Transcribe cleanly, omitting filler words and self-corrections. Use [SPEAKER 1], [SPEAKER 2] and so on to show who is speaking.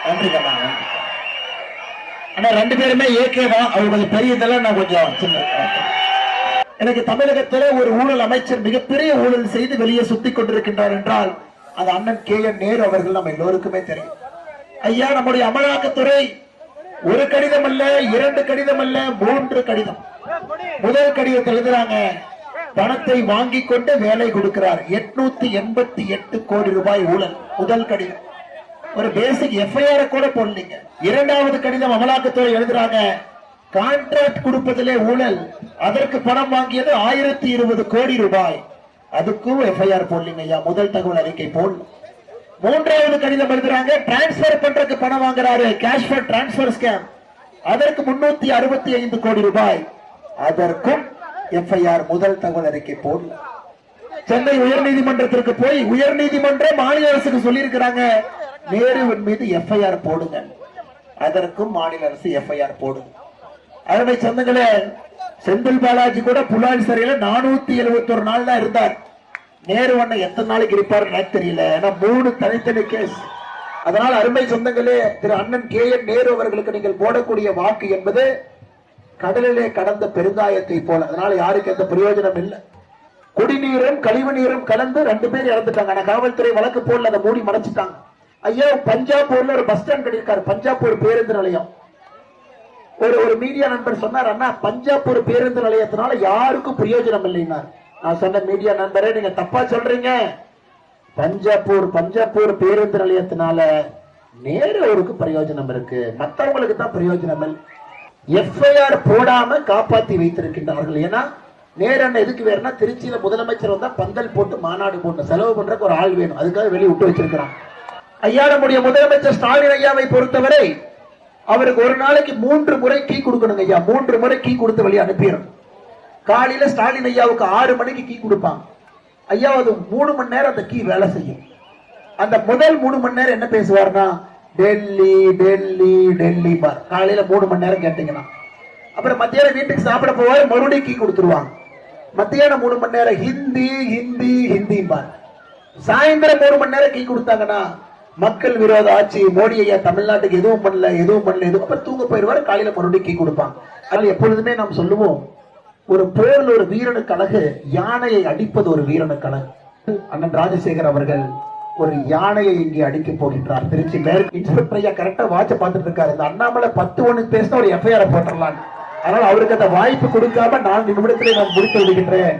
[SPEAKER 1] நன்றி கண்ணா. ஆனா 2 பேருமே ஏகே தான். அவர் கொஞ்சம் பெரியதெல்லாம் நான் கொஞ்சம் சின்ன. எனக்கு தமிழகத்திலே ஒரு ஊழல் அமைச்சர் மிகப்பெரிய ஊழல் செய்து வெளியே சுத்தி கொண்டிருக்கின்றார் என்றால் அது அண்ணன் KN நேரு அவர்கள் நம்ம எல்லோருக்குமே தெரியும். ஐயா, நம்முடைய அமலாக்கத்துறை ஒரு கடிதம் அல்ல, 2 கடிதம் அல்ல, 3 கடிதம். முதல் கடிதத்தில் எழுதுறாங்க, பணத்தை வாங்கி கொண்டு வேலை கொடுக்கிறார். 888 கோடி ரூபாய் ஊழல். முதல் கடிதம். ஒரு பேசிக் FIR கூட போடலீங்க. 2வது கடிதம் அமலாக்கத்துறை எழுதுறாங்க, கான்ட்ராக்ட் கொடுப்பதிலே ஊழல், அதற்கு பணம் வாங்கியது 1020 கோடி ரூபாய், அதுக்கும் FIR போடலீங்க ஐயா. முதல் தகவல் அறிக்கை போடல. 3வது கடிதம் எழுதுறாங்க, டிரான்ஸ்பர் பண்றதுக்கு பணம் வாங்குறாரு, கேஷ் ஃபார் டிரான்ஸ்பர் ஸ்கேம், அதற்கு 365 கோடி ரூபாய், அதற்கும் FIR முதல் தகவல் அறிக்கை போடல. சென்னை உயர்நீதிமன்றத்திற்கு போய் உயர்நீதிமன்றம் மாநில அரசுக்கு சொல்லி இருக்கிறாங்க, நேருவின் மீது FIR போடுங்க, அதற்கும் மாநில அரசு FIR போடுங்க. அருமை சொந்தங்களே, செந்தில் பாலாஜி கூட புலால் சிறையில 471 நாள் தான் இருந்தார். நேரு அண்ணன் எத்தனை நாளைக்கு இருப்பார் எனக்கு தெரியல. ஏன்னா 3 தனித்தனி கேஸ். அதனால் அருமை சொந்தங்களே, திரு அண்ணன் KN நேரு அவர்களுக்கு நீங்கள் போடக்கூடிய வாக்கு என்பது கடலிலே கடந்த பெருங்காயத்தை போல. அதனால யாருக்கு எந்த பிரயோஜனம் இல்லை. குடிநீரும் கழிவு நீரும் கலந்து 2 பேர் இறந்துட்டாங்க. ஆனா காவல்துறை வழக்கு போல அதை மூடி மறைச்சிட்டாங்க. ஐயா, பஞ்சாபூர்ல ஒரு பஸ் ஸ்டாண்ட் கட்டியிருக்காரு, பஞ்சாபூர் பேருந்து நிலையம். ஒரு மீடியா நண்பர் சொன்னார், அண்ணா பஞ்சாபூர் பேருந்து நிலையத்தினால யாருக்கும் பிரயோஜனம் இல்லைன்னா. நான் சொன்ன, மீடியா நண்பரே நீங்க தப்பா சொல்றீங்க. பஞ்சாபூர் பேருந்து நிலையத்தினால நேரு அவருக்கு பிரயோஜனம் இருக்கு, மற்றவங்களுக்கு தான் பிரயோஜனம் இல்லை. FIR போடாம காப்பாத்தி வைத்திருக்கின்றார்கள். ஏன்னா நேரு அண்ணன் எதுக்கு வேறுனா, திருச்சியில முதலமைச்சர் வந்தா பந்தல் போட்டு மாநாடு போட்டு செலவு பண்றதுக்கு ஒரு ஆள் வேணும், அதுக்காக வெளியே விட்டு வச்சிருக்கிறான். ஐயா, நம்முடைய முதலமைச்சர் ஸ்டாலின் ஐயாவை பொறுத்தவரை அவருக்கு ஒரு நாளைக்கு 3 முறை கீ கொடுக்கணுங்க ஐயா. 3 முறை கீ கொடுத்து வெளியே அனுப்பிடும். காலையில ஸ்டாலின் ஐயாவுக்கு 6 மணிக்கு கீ கொடுப்பாங்க ஐயா. அது 3 மணி நேரம் அந்த கீ வேலை செய்யும். அந்த முதல் 3 மணி நேரம் என்ன பேசுவார்னா, டெல்லி டெல்லி டெல்லி பார். காலையில 3 மணி நேரம் கேட்டீங்கன்னா, அப்புறம் மத்தியானம் வீட்டுக்கு சாப்பிட போவார், மறுபடியும் கீ கொடுத்துருவாங்க. மத்தியானம் 3 மணி நேரம் ஹிந்தி ஹிந்தி ஹிந்தி பார். சாயந்தரம் 3 மணி நேரம் கீ கொடுத்தாங்கன்னா, மக்கள் விரோத ஆட்சி, மோடி ஐயா தமிழ்நாட்டுக்கு எதுவும் பண்ணல அப்புறம் தூங்க போயிடுவாரு. காலையில மறுபடியும் கீ கொடுப்பாங்க. அதனால எப்பொழுதுமே நாம் சொல்லுவோம், ஒரு போர்ல ஒரு வீரனுக்கு அழகு யானையை அடிப்பது ஒரு வீரனுக்கு அழகு. அண்ணன் ராஜசேகர் அவர்கள் ஒரு யானையை இங்கே அடிக்க போகின்றார். திருச்சி மேற்கு இன்ஸ்பெக்டர் ஐயா கரெக்டா வாட்ச பார்த்துட்டு இருக்காரு. இந்த அண்ணாமலை 10-1 பேசினா ஒரு FIR போட்டுடலாம். அதனால அவருக்கு அந்த வாய்ப்பு கொடுக்காம 4 நிமிடத்திலே நான் முடித்து விடுகின்றேன்.